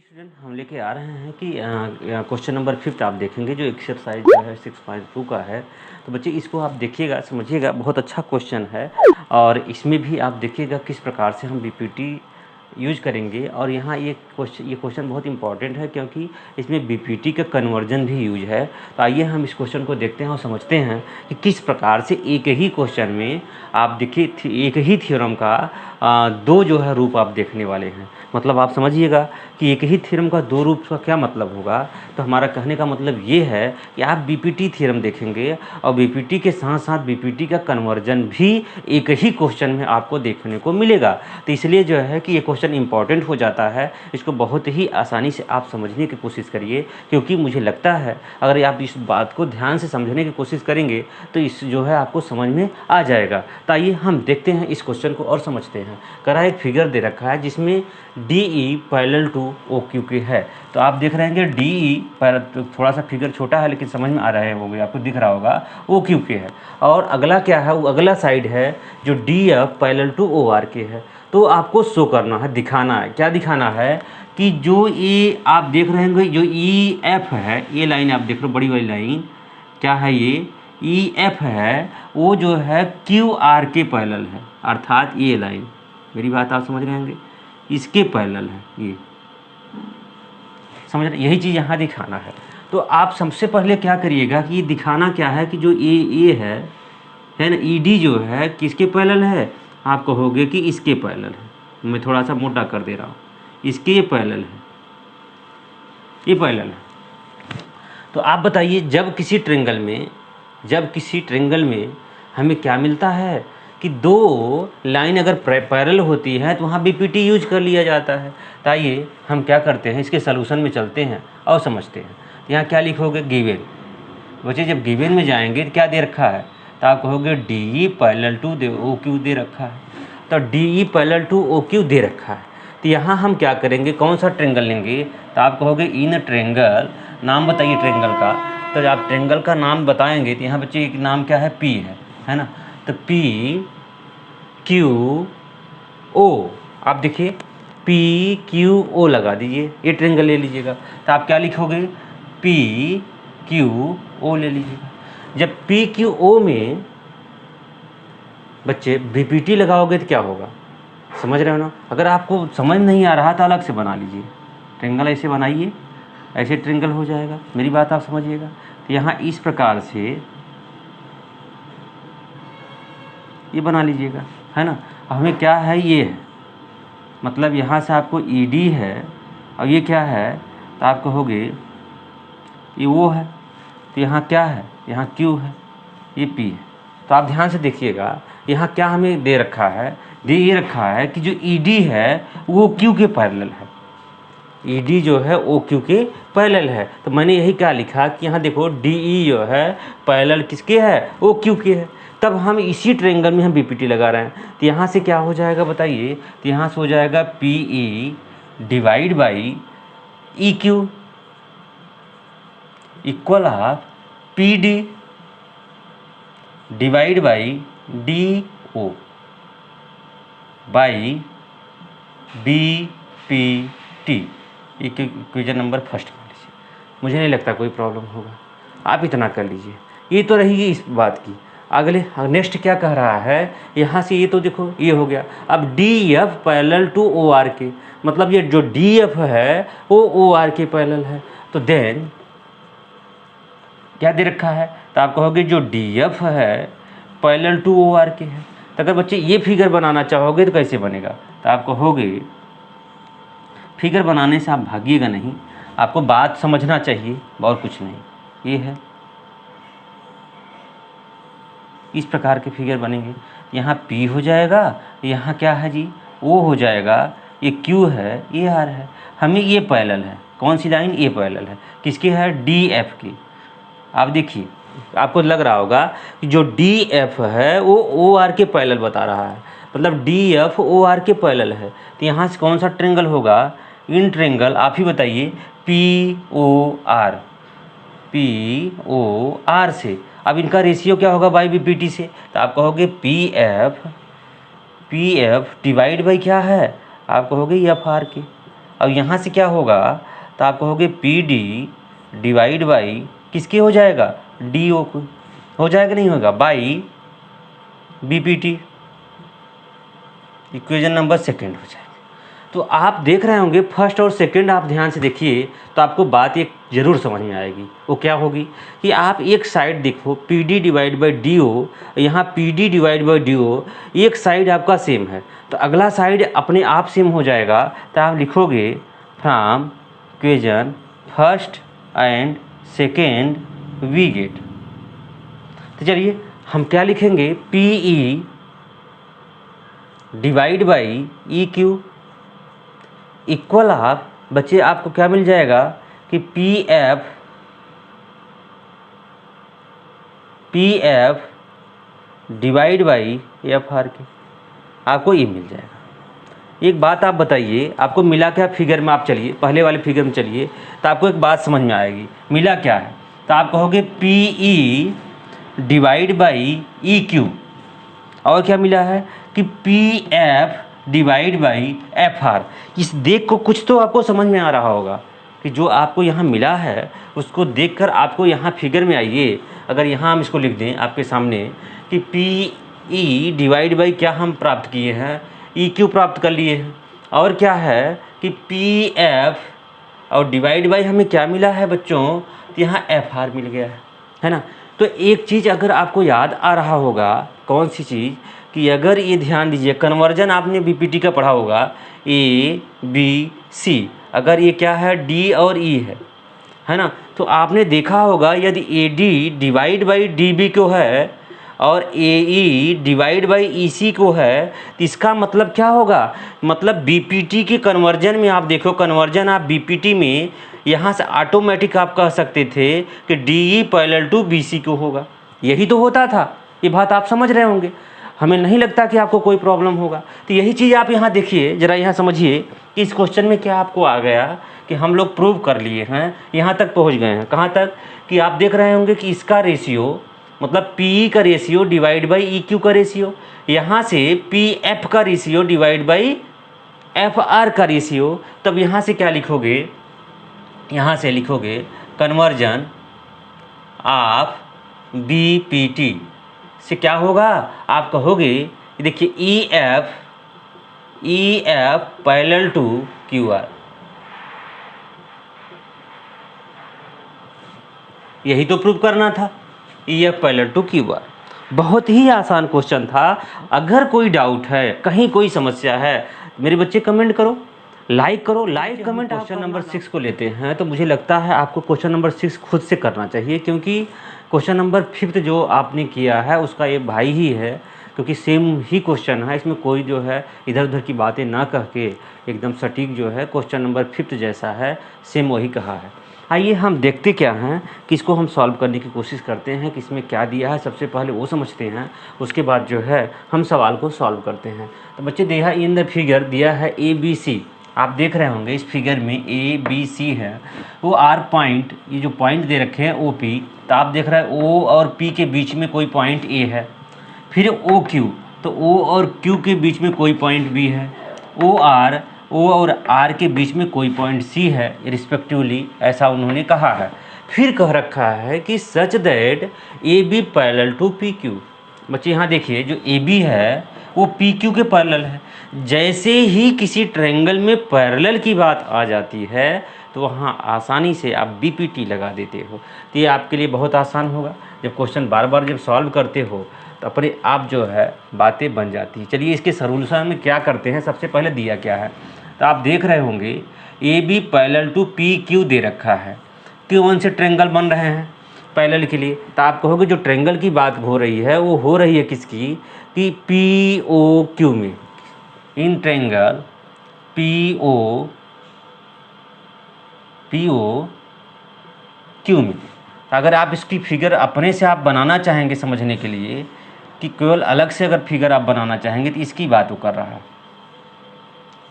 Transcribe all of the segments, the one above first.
Student हम लेके आ रहे हैं कि क्वेश्चन नंबर 5 आप देखेंगे जो एक्सरसाइज जो है 6.2 का है। तो बच्चे इसको आप देखिएगा, समझिएगा, बहुत अच्छा क्वेश्चन है। और इसमें भी आप देखिएगा किस प्रकार से हम बीपीटी यूज करेंगे। और यहाँ ये क्वेश्चन बहुत इंपॉर्टेंट है क्योंकि इसमें बीपीटी का कन्वर्जन भी यूज है। तो आइए हम इस क्वेश्चन को देखते हैं और समझते हैं कि किस प्रकार से एक ही क्वेश्चन में आप देखिए एक ही थ्योरम का दो जो है रूप आप देखने वाले हैं। मतलब आप समझिएगा कि एक ही थ्योरम का दो रूप का क्या मतलब होगा। तो हमारा कहने का मतलब ये है कि आप बीपीटी थ्योरम देखेंगे और बीपीटी के साथ साथ बीपीटी का कन्वर्जन भी एक ही क्वेश्चन में आपको देखने को मिलेगा। तो इसलिए जो है कि ये क्वेश्चन इंपॉर्टेंट हो जाता है। इसको बहुत ही आसानी से आप समझने की कोशिश करिए, क्योंकि मुझे लगता है अगर आप इस बात को ध्यान से समझने की कोशिश करेंगे तो इस जो है आपको समझ में आ जाएगा। तो आइए हम देखते हैं इस क्वेश्चन को और समझते हैं। करा एक फिगर दे रखा है जिसमें DE पैरेलल टू OQ के है। तो आप देख रहे हैं कि DE थोड़ा सा फिगर छोटा है लेकिन समझ में आ रहा है, वो भी आपको दिख रहा होगा, OQ के है। और अगला क्या है, वो अगला साइड है जो DF पैरेलल टू OR के है। तो आपको शो करना है, दिखाना है। क्या दिखाना है कि जो ये आप देख रहे हैं जो EF है, ये लाइन आप देख रहे हो बड़ी वाली लाइन, क्या है ये EF है, वो जो है QR के पैरेलल है। अर्थात ये लाइन, मेरी बात आप समझ रहे होंगे, इसके पैरेलल है ये, समझ रहे, यही चीज़ यहाँ दिखाना है। तो आप सबसे पहले क्या करिएगा कि ये दिखाना क्या है कि जो ये है ना, ED जो है किसके पैरेलल है, आप कहोगे कि इसके पैरेलल है। मैं थोड़ा सा मोटा कर दे रहा हूँ, इसके ये पैरेलल है, ये पैरेलल है। तो आप बताइए जब किसी ट्रेंगल में हमें क्या मिलता है कि दो लाइन अगर पैरेलल होती है तो वहाँ बीपीटी यूज कर लिया जाता है। तो आइए हम क्या करते हैं, इसके सलूशन में चलते हैं और समझते हैं। यहाँ क्या लिखोगे, गिवन। बच्चे जब गिवन में जाएंगे तो क्या दे रखा है, तो आप कहोगे DE पैरेलल टू OQ दे रखा है। तो DE पैरेलल टू OQ दे रखा है। तो यहाँ हम क्या करेंगे, कौन सा ट्रेंगल लेंगे, तो आप कहोगे इन ट्रेंगल, नाम बताइए ट्रेंगल का। तो आप ट्रेंगल का नाम बताएंगे तो यहाँ बच्चे एक नाम क्या है, P है ना। तो PQO, आप देखिए PQO लगा दीजिए, ये ट्रेंगल ले लीजिएगा। तो आप क्या लिखोगे, PQO ले लीजिएगा। जब PQO में बच्चे बीपीटी लगाओगे तो क्या होगा, समझ रहे हो ना। अगर आपको समझ नहीं आ रहा तो अलग से बना लीजिए, ट्रेंगल ऐसे बनाइए, ऐसे ट्रेंगल हो जाएगा। मेरी बात आप समझिएगा। तो यहाँ इस प्रकार से ये बना लीजिएगा, है ना। हमें क्या है, ये है, मतलब यहाँ से आपको ED है और ये क्या है, तो आप कहोगे ये वो है। तो यहाँ क्या है, यहाँ Q है, ये P है। तो आप ध्यान से देखिएगा, यहाँ क्या हमें दे रखा है, दे ये रखा है कि जो ED है वो Q के पैरेलल है। ED जो है OQ के पैरेलल है। तो मैंने यही क्या लिखा कि यहाँ देखो DE जो है पैरेलल किसके है, OQ के है। तब हम इसी ट्रेंगल में हम बीपीटी लगा रहे हैं। तो यहाँ से क्या हो जाएगा बताइए, तो यहाँ से हो जाएगा PE divide by EQ equal of PD divide by DO by BPT। Equation number first मान लीजिए, मुझे नहीं लगता कोई प्रॉब्लम होगा, आप इतना कर लीजिए। ये तो रही इस बात की। अगले नेक्स्ट क्या कह रहा है, यहाँ से ये तो देखो ये हो गया। अब DF पैरेलल टू OR के, मतलब ये जो DF है वो OR के पैरेलल है। तो देन क्या दे रखा है, तो आप कहोगे जो DF है पैरेलल टू OR के है। तो अगर बच्चे ये फिगर बनाना चाहोगे तो कैसे बनेगा, तो आप कहोगे, फिगर बनाने से आप भागिएगा नहीं, आपको बात समझना चाहिए और कुछ नहीं। ये है, इस प्रकार के फिगर बनेंगे। यहाँ P हो जाएगा, यहाँ क्या है जी, O हो जाएगा, ये Q है, ये R है। हमें ये पैरेलल है, कौन सी लाइन, ये पैरेलल है किसकी है, DF की। आप देखिए, आपको लग रहा होगा कि जो DF है वो OR के पैरेलल बता रहा है, मतलब DF OR के पैरेलल है। तो यहाँ से कौन सा ट्रेंगल होगा, इन ट्रेंगल आप ही बताइए, POR से। अब इनका रेशियो क्या होगा, बाई बीपीटी से। तो आप कहोगे PF डिवाइड बाई क्या है, आप कहोगे FR के। अब यहाँ से क्या होगा, तो आप कहोगे पी डी डिवाइड बाई किसके हो जाएगा, डी ओ को हो जाएगा, नहीं होगा, by B P T. Equation number second हो जाएगा। तो आप देख रहे होंगे फर्स्ट और सेकंड, आप ध्यान से देखिए तो आपको बात एक ज़रूर समझ में आएगी। वो क्या होगी कि आप एक साइड देखो P D divide by D O, यहाँ P D divide by D O, एक साइड आपका सेम है तो अगला साइड अपने आप सेम हो जाएगा। तो आप लिखोगे from equation first and second we get. तो चलिए हम क्या लिखेंगे, P E divide by E Q equal आप बच्चे आपको क्या मिल जाएगा कि P F divide by F R के, आपको ये मिल जाएगा। एक बात आप बताइए आपको मिला क्या फिगर में, आप चलिए पहले वाले फिगर में चलिए तो आपको एक बात समझ में आएगी मिला क्या है। तो आप कहोगे P E divide by E Q, और क्या मिला है कि P F divide by F are. इस देख को कुछ तो आपको समझ में आ रहा होगा कि जो आपको यहाँ मिला है उसको देखकर आपको यहाँ फिगर में आइए। अगर यहाँ हम इसको लिख दें आपके सामने कि पी ई डिवाइड बाई क्या हम प्राप्त किए हैं, ई क्यू प्राप्त कर लिए हैं, और क्या है कि पी एफ और डिवाइड बाई हमें क्या मिला है बच्चों, तो यहाँ एफ आर मिल गया है ना। तो एक चीज़ अगर आपको याद आ रहा होगा, कौन सी चीज़, कि अगर ये ध्यान दीजिए कन्वर्जन आपने बीपीटी का पढ़ा होगा, ए बी सी, अगर ये क्या है डी और ई है ना, तो आपने देखा होगा यदि A D divide by D B को है और ए ई डिवाइड बाई ई सी को है, तो इसका मतलब क्या होगा, मतलब बीपीटी के कन्वर्जन में आप देखो, कन्वर्जन आप बीपीटी में यहाँ से ऑटोमेटिक आप कह सकते थे कि D E parallel to B C को होगा। यही तो होता था, ये बात आप समझ रहे होंगे, हमें नहीं लगता कि आपको कोई प्रॉब्लम होगा। तो यही चीज़ आप यहाँ देखिए, ज़रा यहाँ समझिए कि इस क्वेश्चन में क्या आपको आ गया कि हम लोग प्रूव कर लिए हैं, यहाँ तक पहुँच गए हैं। कहाँ तक कि आप देख रहे होंगे कि इसका रेशियो मतलब पी का ratio divide by E Q का रेशियो, यहाँ से पी एफ का ratio divide by F R का रेशियो। तब यहाँ से क्या लिखोगे, यहाँ से लिखोगे conversion of B P T से क्या होगा, आप कहोगे देखिए E F parallel to Q R. यही तो प्रूव करना था, E F parallel to Q R. बहुत ही आसान क्वेश्चन था। अगर कोई डाउट है, कहीं कोई समस्या है, मेरे बच्चे कमेंट करो, लाइक करो, लाइक कमेंट। क्वेश्चन नंबर 6 को लेते हैं तो मुझे लगता है आपको क्वेश्चन नंबर 6 खुद से करना चाहिए, क्योंकि क्वेश्चन नंबर 5 जो आपने किया है उसका ये भाई ही है, क्योंकि सेम ही क्वेश्चन है, इसमें कोई जो है इधर उधर की बातें ना कह के एकदम सटीक जो है क्वेश्चन नंबर 5 जैसा है, सेम वही कहा है। आइए हम देखते क्या हैं कि इसको हम सॉल्व करने की कोशिश करते हैं कि इसमें क्या दिया है, सबसे पहले वो समझते हैं, उसके बाद जो है हम सवाल को सॉल्व करते हैं। तो बच्चे दिया इन द फिगर दिया है ए बी सी, आप देख रहे होंगे इस फिगर में ए बी सी है, वो आर पॉइंट, ये जो पॉइंट दे रखे हैं ओ पी, तो आप देख रहे हैं ओ और पी के बीच में कोई पॉइंट ए है, फिर ओ क्यू, तो ओ और क्यू के बीच में कोई पॉइंट बी है, ओ और आर के बीच में कोई पॉइंट सी है रिस्पेक्टिवली, ऐसा उन्होंने कहा है। फिर कह रखा है कि such that A B parallel to P Q. बच्चे यहाँ देखिए जो ए बी है वो पी क्यू के पैरेलल है। जैसे ही किसी ट्रायंगल में पैरेलल की बात आ जाती है तो वहाँ आसानी से आप बीपीटी लगा देते हो। तो ये आपके लिए बहुत आसान होगा, जब क्वेश्चन बार बार जब सॉल्व करते हो तो अपने आप जो है बातें बन जाती हैं। चलिए इसके सॉल्यूशन में क्या करते हैं, सबसे पहले दिया क्या है, तो आप देख रहे होंगे A B parallel to P Q दे रखा है, कौन से ट्रायंगल बन रहे हैं पैरेलल के लिए। तो आप कहोगे जो ट्रायंगल की बात हो रही है वो हो रही है किसकी, कि पी ओ क्यू में, in triangle P O Q में। अगर आप इसकी फिगर अपने से आप बनाना चाहेंगे समझने के लिए, कि केवल अलग से अगर फिगर आप बनाना चाहेंगे तो इसकी बात वो कर रहा है,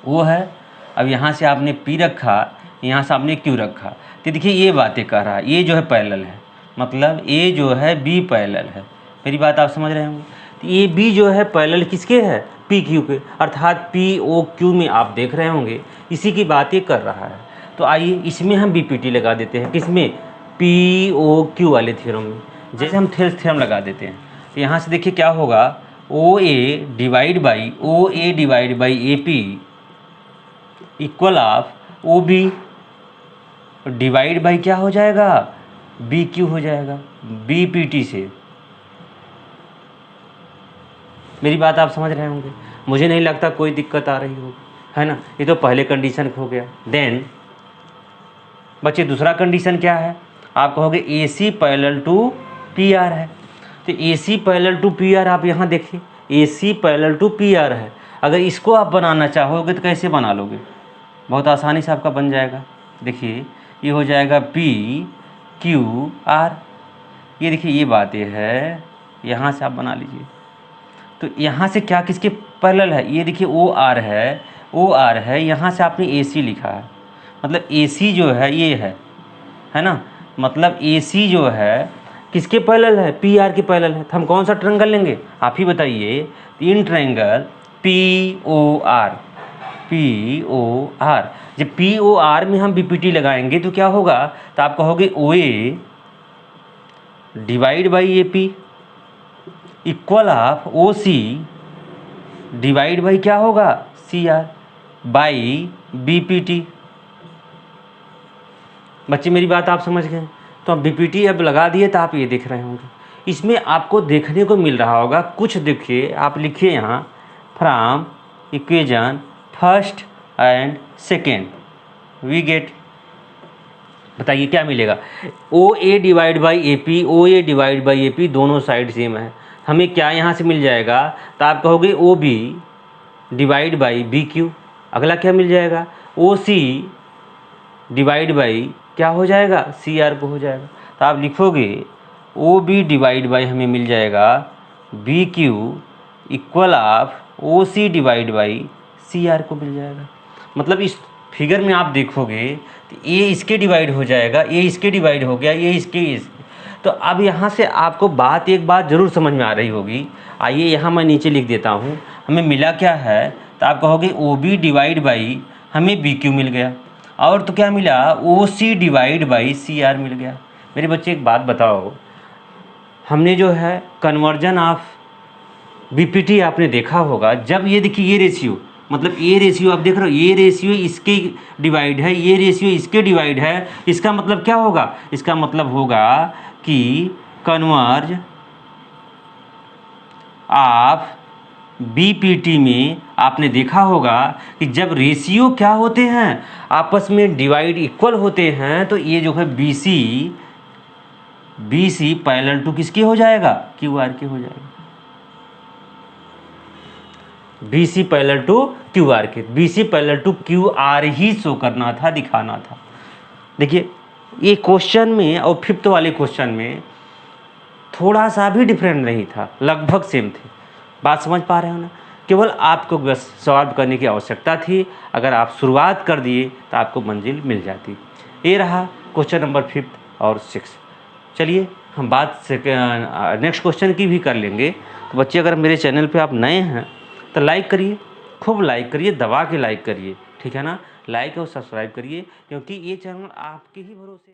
वो है। अब यहाँ से आपने पी रखा, यहाँ से आपने क्यू रखा, तो देखिए ये बातें कर रहा है, ये जो है पैरेलल है, मतलब ए जो है बी पैरेलल है। मेरी बात आप समझ रहे होंगे। तो ए बी जो है पैरेलल किसके है, पी क्यू के, अर्थात पी ओ क्यू में आप देख रहे होंगे इसी की बात ये कर रहा है। तो आइए इसमें हम बीपीटी लगा देते हैं, किसमें, पी ओ क्यू वाले थ्योरम में। जैसे हम थेल्स थ्योरम लगा देते हैं तो यहाँ से देखिए क्या होगा, O A divide by A P equal of O B divide by क्या हो जाएगा, बी क्यू हो जाएगा, बी पी टी से। मेरी बात आप समझ रहे होंगे, मुझे नहीं लगता कोई दिक्कत आ रही होगी, है ना। ये तो पहले कंडीशन हो गया। देन बच्चे दूसरा कंडीशन क्या है, आप कहोगे A C parallel to P R है। तो A C parallel to P R आप यहाँ देखिए, A C parallel to P R है। अगर इसको आप बनाना चाहोगे तो कैसे बना लोगे, बहुत आसानी से आपका बन जाएगा। देखिए ये हो जाएगा पी क्यू आर, ये देखिए ये बात ये है, यहाँ से आप बना लीजिए। तो यहाँ से क्या किसके पैरेलल है, ये देखिए ओ आर है, यहाँ से आपने ए सी लिखा है, मतलब ए सी जो है ये है ना, मतलब ए सी जो है किसके पैरेलल है, पी आर के पैरेलल है। तो हम कौन सा ट्रायंगल लेंगे, आप ही बताइए। In triangle P O R, जब पी ओ आर में हम बीपीटी लगाएंगे तो क्या होगा, तो आप कहोगे O A divide by A P equal of O C divide by क्या होगा, C R by B P T. बच्चे मेरी बात आप समझ गए। तो अब बीपीटी अब लगा दिए तो आप ये देख रहे होंगे, इसमें आपको देखने को मिल रहा होगा कुछ। देखिए आप लिखिए यहाँ from equation first and second we get, बताइए क्या मिलेगा, O A divide by A P दोनों साइड सेम है, हमें क्या यहाँ से मिल जाएगा, तो आप कहोगे O B divide by B Q. अगला क्या मिल जाएगा, ओ सी डिवाइड बाई क्या हो जाएगा, सी आर को हो जाएगा। तो आप लिखोगे ओ बी डिवाइड बाई हमें मिल जाएगा B Q equal of O C divide by C R को मिल जाएगा। मतलब इस फिगर में आप देखोगे तो ये इसके डिवाइड हो जाएगा, ये इसके डिवाइड हो गया, ये इसके। तो अब यहाँ से आपको एक बात ज़रूर समझ में आ रही होगी। आइए यहाँ मैं नीचे लिख देता हूँ, हमें मिला क्या है, तो आप कहोगे ओ बी डिवाइड बाई हमें बी क्यू मिल गया, और तो क्या मिला, ओ C divide by C are मिल गया। मेरे बच्चे एक बात बताओ, हमने जो है कन्वर्जन ऑफ बीपीटी आपने देखा होगा, जब ये देखिए ये रेशियो, मतलब ये रेशियो आप देख रहे हो, ये रेशियो इसके डिवाइड है, ये रेशियो इसके डिवाइड है, इसका मतलब क्या होगा, इसका मतलब होगा कि कन्वर्ज ऑफ बीपीटी में आपने देखा होगा कि जब रेशियो क्या होते हैं, आपस में डिवाइड इक्वल होते हैं, तो ये जो है BC पैरेलल टू किसके हो जाएगा, QR के हो जाएगा। BC पैरेलल टू QR के, BC पैरेलल टू QR ही शो करना था, दिखाना था। देखिए ये क्वेश्चन में और फिफ्थ वाले क्वेश्चन में थोड़ा सा भी डिफरेंट नहीं था, लगभग सेम थे। बात समझ पा रहे हो ना, केवल आपको बस सॉल्व करने की आवश्यकता थी। अगर आप शुरुआत कर दिए तो आपको मंजिल मिल जाती। ये रहा क्वेश्चन नंबर 5 और 6। चलिए हम बात नेक्स्ट क्वेश्चन की भी कर लेंगे। तो बच्चे अगर मेरे चैनल पे आप नए हैं तो लाइक करिए, खूब लाइक करिए, दबा के लाइक करिए, ठीक है ना। लाइक और सब्सक्राइब करिए, क्योंकि ये चैनल आपके ही भरोसे